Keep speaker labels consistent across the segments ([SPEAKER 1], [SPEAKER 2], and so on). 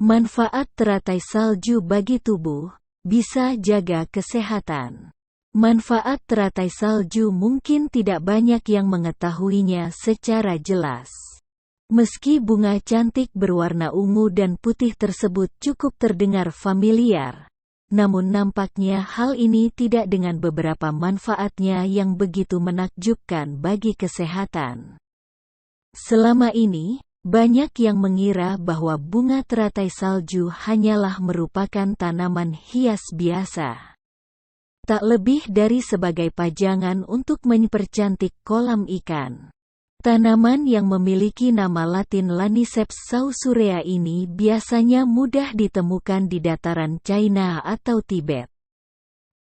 [SPEAKER 1] Manfaat teratai salju bagi tubuh, bisa jaga kesehatan. Manfaat teratai salju mungkin tidak banyak yang mengetahuinya secara jelas. Meski bunga cantik berwarna ungu dan putih tersebut cukup terdengar familiar, namun nampaknya hal ini tidak dengan beberapa manfaatnya yang begitu menakjubkan bagi kesehatan. Selama ini, banyak yang mengira bahwa bunga teratai salju hanyalah merupakan tanaman hias biasa. Tak lebih dari sebagai pajangan untuk mempercantik kolam ikan. Tanaman yang memiliki nama latin Laniceps sausurea ini biasanya mudah ditemukan di dataran China atau Tibet.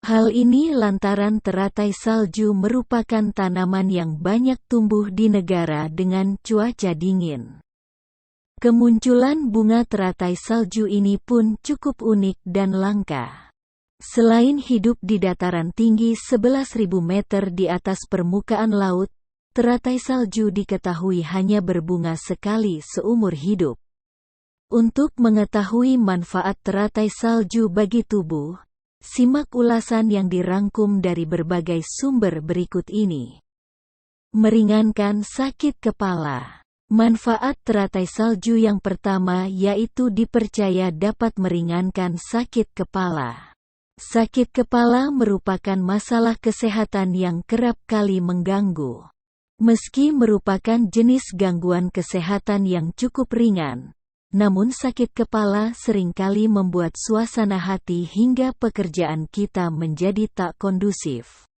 [SPEAKER 1] Hal ini lantaran teratai salju merupakan tanaman yang banyak tumbuh di negara dengan cuaca dingin. Kemunculan bunga teratai salju ini pun cukup unik dan langka. Selain hidup di dataran tinggi 11.000 meter di atas permukaan laut, teratai salju diketahui hanya berbunga sekali seumur hidup. Untuk mengetahui manfaat teratai salju bagi tubuh, simak ulasan yang dirangkum dari berbagai sumber berikut ini. Meringankan sakit kepala. Manfaat teratai salju yang pertama yaitu dipercaya dapat meringankan sakit kepala. Sakit kepala merupakan masalah kesehatan yang kerap kali mengganggu. Meski merupakan jenis gangguan kesehatan yang cukup ringan, namun sakit kepala seringkali membuat suasana hati hingga pekerjaan kita menjadi tak kondusif.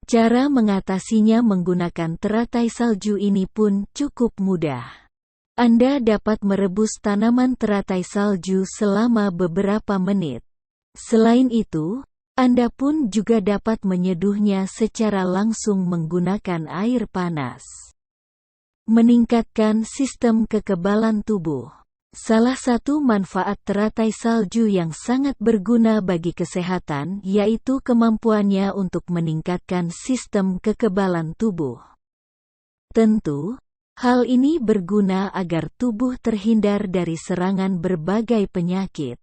[SPEAKER 1] Cara mengatasinya menggunakan teratai salju ini pun cukup mudah. Anda dapat merebus tanaman teratai salju selama beberapa menit. Selain itu, Anda pun juga dapat menyeduhnya secara langsung menggunakan air panas. Meningkatkan sistem kekebalan tubuh. Salah satu manfaat teratai salju yang sangat berguna bagi kesehatan yaitu kemampuannya untuk meningkatkan sistem kekebalan tubuh. Tentu, hal ini berguna agar tubuh terhindar dari serangan berbagai penyakit.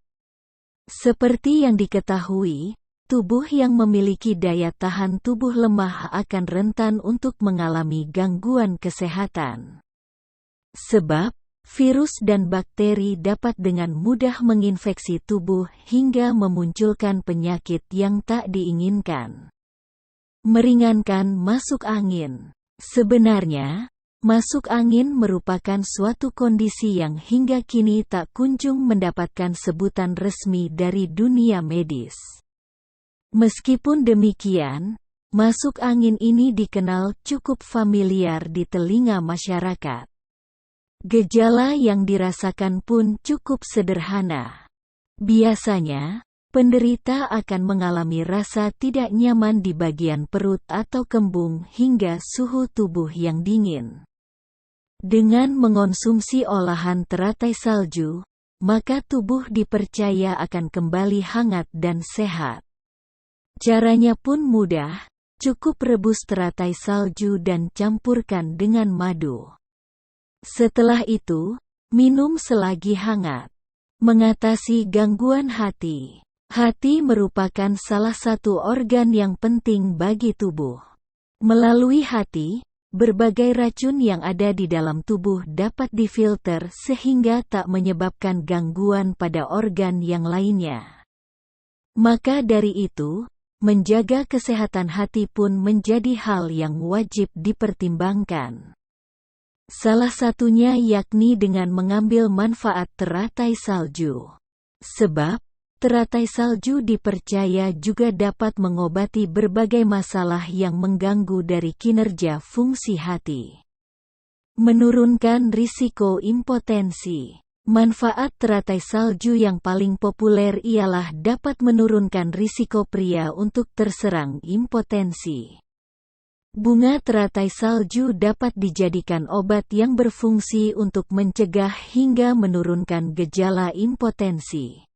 [SPEAKER 1] Seperti yang diketahui, tubuh yang memiliki daya tahan tubuh lemah akan rentan untuk mengalami gangguan kesehatan. Sebab, virus dan bakteri dapat dengan mudah menginfeksi tubuh hingga memunculkan penyakit yang tak diinginkan. Meringankan masuk angin. Sebenarnya, masuk angin merupakan suatu kondisi yang hingga kini tak kunjung mendapatkan sebutan resmi dari dunia medis. Meskipun demikian, masuk angin ini dikenal cukup familiar di telinga masyarakat. Gejala yang dirasakan pun cukup sederhana. Biasanya, penderita akan mengalami rasa tidak nyaman di bagian perut atau kembung hingga suhu tubuh yang dingin. Dengan mengonsumsi olahan teratai salju, maka tubuh dipercaya akan kembali hangat dan sehat. Caranya pun mudah, cukup rebus teratai salju dan campurkan dengan madu. Setelah itu, minum selagi hangat. Mengatasi gangguan hati. Hati merupakan salah satu organ yang penting bagi tubuh. Melalui hati, berbagai racun yang ada di dalam tubuh dapat difilter sehingga tak menyebabkan gangguan pada organ yang lainnya. Maka dari itu, menjaga kesehatan hati pun menjadi hal yang wajib dipertimbangkan. Salah satunya yakni dengan mengambil manfaat teratai salju. Sebab, teratai salju dipercaya juga dapat mengobati berbagai masalah yang mengganggu dari kinerja fungsi hati. Menurunkan risiko impotensi. Manfaat teratai salju yang paling populer ialah dapat menurunkan risiko pria untuk terserang impotensi. Bunga teratai salju dapat dijadikan obat yang berfungsi untuk mencegah hingga menurunkan gejala impotensi.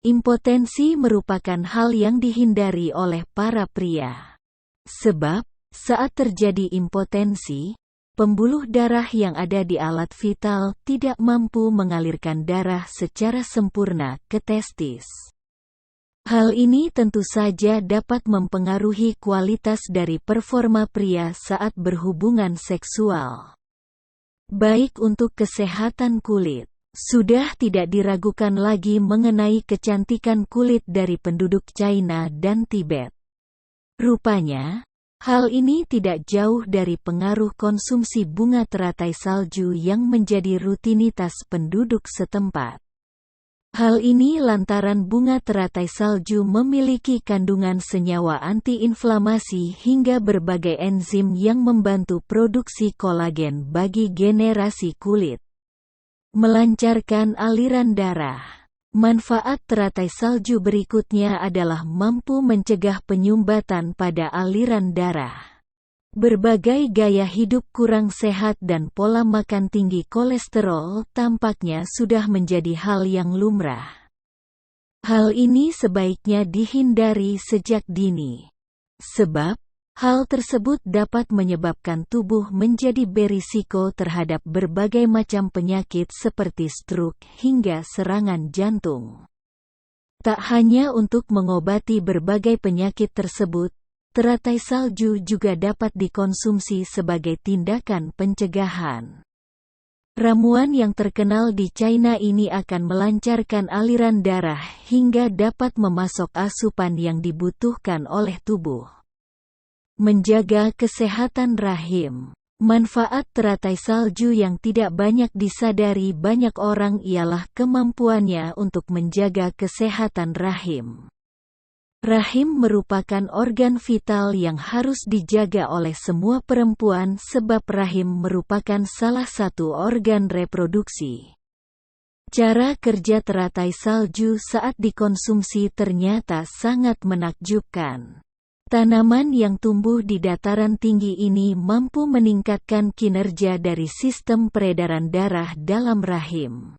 [SPEAKER 1] Impotensi merupakan hal yang dihindari oleh para pria. Sebab, saat terjadi impotensi, pembuluh darah yang ada di alat vital tidak mampu mengalirkan darah secara sempurna ke testis. Hal ini tentu saja dapat mempengaruhi kualitas dari performa pria saat berhubungan seksual. Baik untuk kesehatan kulit, sudah tidak diragukan lagi mengenai kecantikan kulit dari penduduk China dan Tibet. Rupanya, hal ini tidak jauh dari pengaruh konsumsi bunga teratai salju yang menjadi rutinitas penduduk setempat. Hal ini lantaran bunga teratai salju memiliki kandungan senyawa antiinflamasi hingga berbagai enzim yang membantu produksi kolagen bagi generasi kulit. Melancarkan aliran darah. Manfaat teratai salju berikutnya adalah mampu mencegah penyumbatan pada aliran darah. Berbagai gaya hidup kurang sehat dan pola makan tinggi kolesterol tampaknya sudah menjadi hal yang lumrah. Hal ini sebaiknya dihindari sejak dini. Sebab, hal tersebut dapat menyebabkan tubuh menjadi berisiko terhadap berbagai macam penyakit seperti stroke hingga serangan jantung. Tak hanya untuk mengobati berbagai penyakit tersebut, teratai salju juga dapat dikonsumsi sebagai tindakan pencegahan. Ramuan yang terkenal di China ini akan melancarkan aliran darah hingga dapat memasok asupan yang dibutuhkan oleh tubuh. Menjaga kesehatan rahim. Manfaat teratai salju yang tidak banyak disadari banyak orang ialah kemampuannya untuk menjaga kesehatan rahim. Rahim merupakan organ vital yang harus dijaga oleh semua perempuan sebab rahim merupakan salah satu organ reproduksi. Cara kerja teratai salju saat dikonsumsi ternyata sangat menakjubkan. Tanaman yang tumbuh di dataran tinggi ini mampu meningkatkan kinerja dari sistem peredaran darah dalam rahim.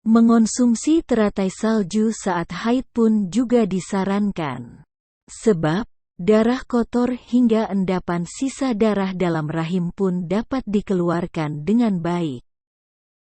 [SPEAKER 1] Mengonsumsi teratai salju saat haid pun juga disarankan. Sebab, darah kotor hingga endapan sisa darah dalam rahim pun dapat dikeluarkan dengan baik.